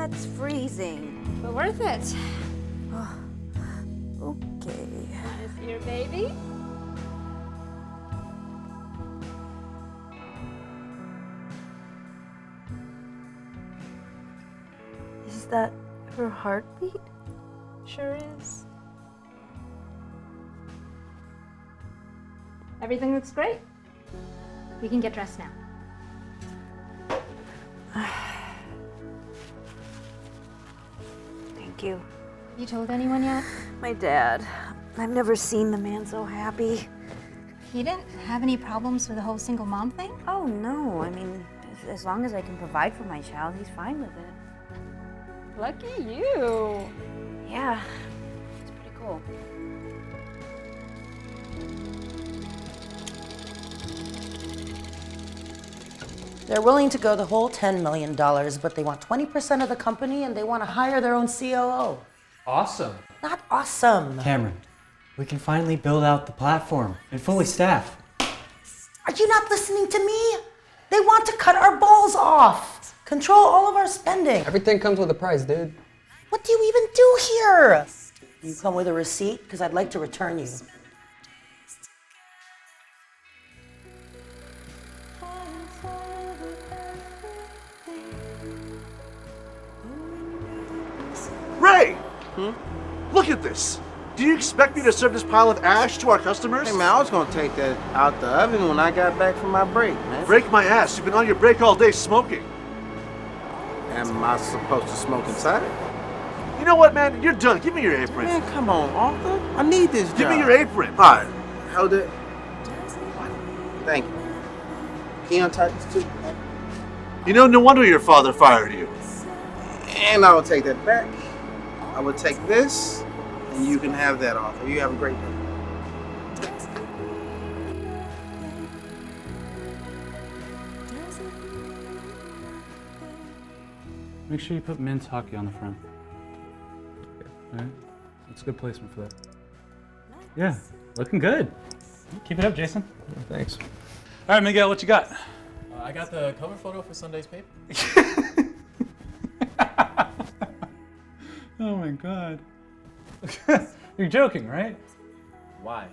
That's freezing. But worth it. Okay. Is your baby? Is that her heartbeat? Sure is. Everything looks great. We can get dressed now. Thank you. You told anyone yet? My dad. I've never seen the man so happy. He didn't have any problems with the whole single mom thing? Oh, no. I mean, as long as I can provide for my child, he's fine with it. Lucky you. Yeah, it's pretty cool. They're willing to go the whole $10 million, but they want 20% of the company and they want to hire their own COO. Awesome. Not awesome. Cameron, we can finally build out the platform and fully staff. Are you not listening to me? They want to cut our balls off. Control all of our spending. Everything comes with a price, dude. What do you even do here? You come with a receipt? Because I'd like to return you. Ray! Look at this. Do you expect me to serve this pile of ash to our customers? Hey man, I was gonna take that out the oven when I got back from my break, man. Break my ass. You've been on your break all day smoking. Am I supposed to smoke inside it? You know what, man? You're done. Give me your apron. Man, come on, Arthur. I need this job. Give me your apron. All right, hold it. Thank you. Can you untie this too? You know, no wonder your father fired you. And I will take that back. I will take this, and you can have that, Arthur. You have a great day. Make sure you put men's hockey on the front. All right? That's a good placement for that. Yeah, looking good. Keep it up, Jason. Thanks. All right, Miguel, what you got? I got the cover photo for Sunday's paper. Oh my God. You're joking, right? Why?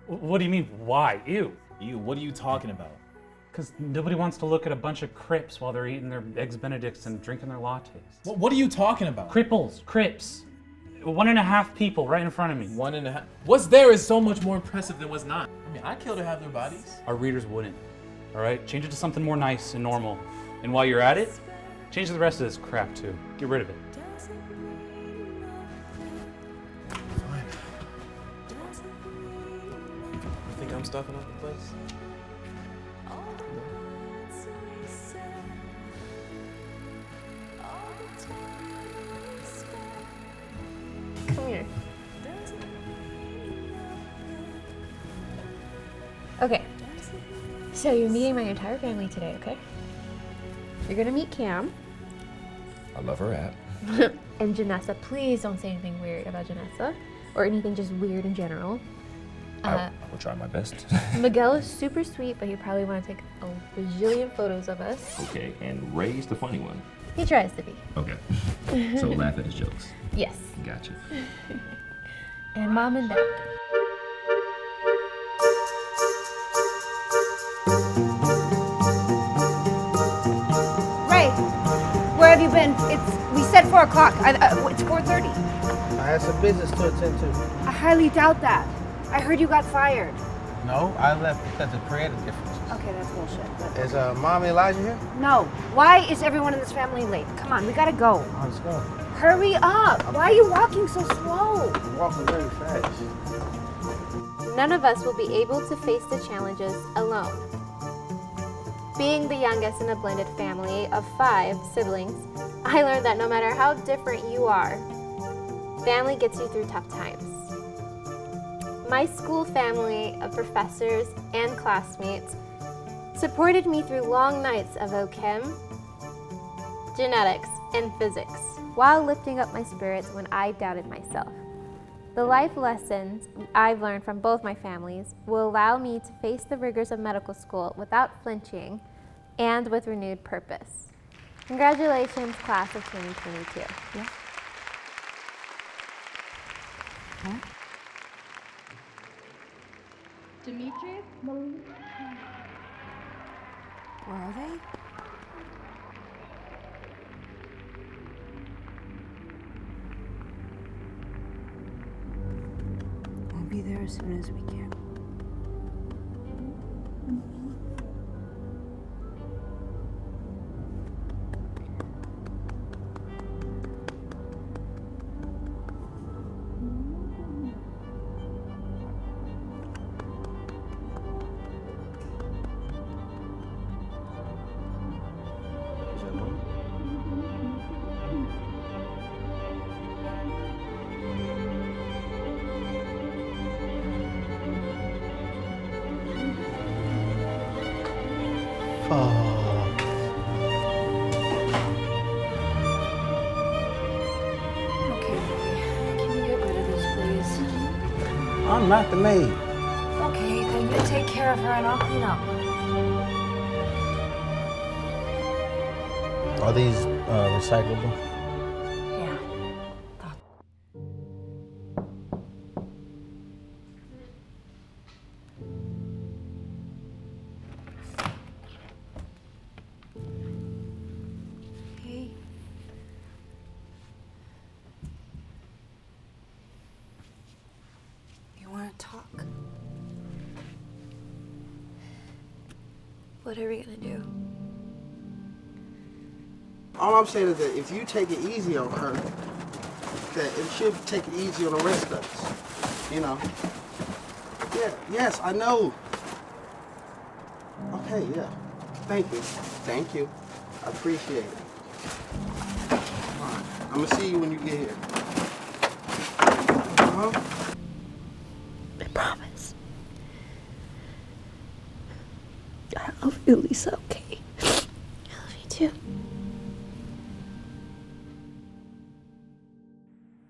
What do you mean, why? Ew. You, what are you talking about? Because nobody wants to look at a bunch of Crips while they're eating their Eggs Benedicts and drinking their lattes. What are you talking about? Cripples, Crips. 1.5 people right in front of me. 1.5. What's there is so much more impressive than what's not. I mean, I'd kill to have their bodies. Our readers wouldn't. All right? Change it to something more nice and normal. And while you're at it, change the rest of this crap too. Get rid of it. Fine. You think I'm stuffing up the place? Come here. Okay. So you're meeting my entire family today, okay? You're gonna meet Cam. I love her app. And Janessa. Please don't say anything weird about Janessa. Or anything just weird in general. I will try my best. Miguel is super sweet, but he probably want to take a bajillion photos of us. Okay, and Ray's the funny one. He tries to be. Okay. So laugh at his jokes. Yes. Gotcha. And Mom and Dad. Ray, where have you been? We said 4 o'clock. It's 4:30. I had some business to attend to. I highly doubt that. I heard you got fired. No, I left because of creative differences. Okay, that's bullshit. But Is Mom Elijah here? no. Why is everyone in this family late? Come on, we gotta go. Oh, let's go. Hurry up. Why are you walking so slow? I'm walking very fast. None of us will be able to face the challenges alone. Being the youngest in a blended family of 5 siblings, I learned that no matter how different you are, family gets you through tough times. My school family of professors and classmates supported me through long nights of OChem, genetics, and physics, while lifting up my spirits when I doubted myself. The life lessons I've learned from both my families will allow me to face the rigors of medical school without flinching and with renewed purpose. Congratulations, class of 2022. Yeah. Huh? Demetrius? Where are they? We'll be there as soon as we can. Okay, boy. Can you get rid of this, please? I'm not the maid. Okay, then you take care of her and I'll clean up. Are these recyclable? Yeah. Hey. You want to talk? What are we gonna do? All I'm saying is that if you take it easy on her, that it should take it easy on the rest of us. You know? Yeah, yes, I know. Okay, yeah. Thank you. Thank you. I appreciate it. All right. I'm gonna see you when you get here. I promise. I love you, Lisa, okay?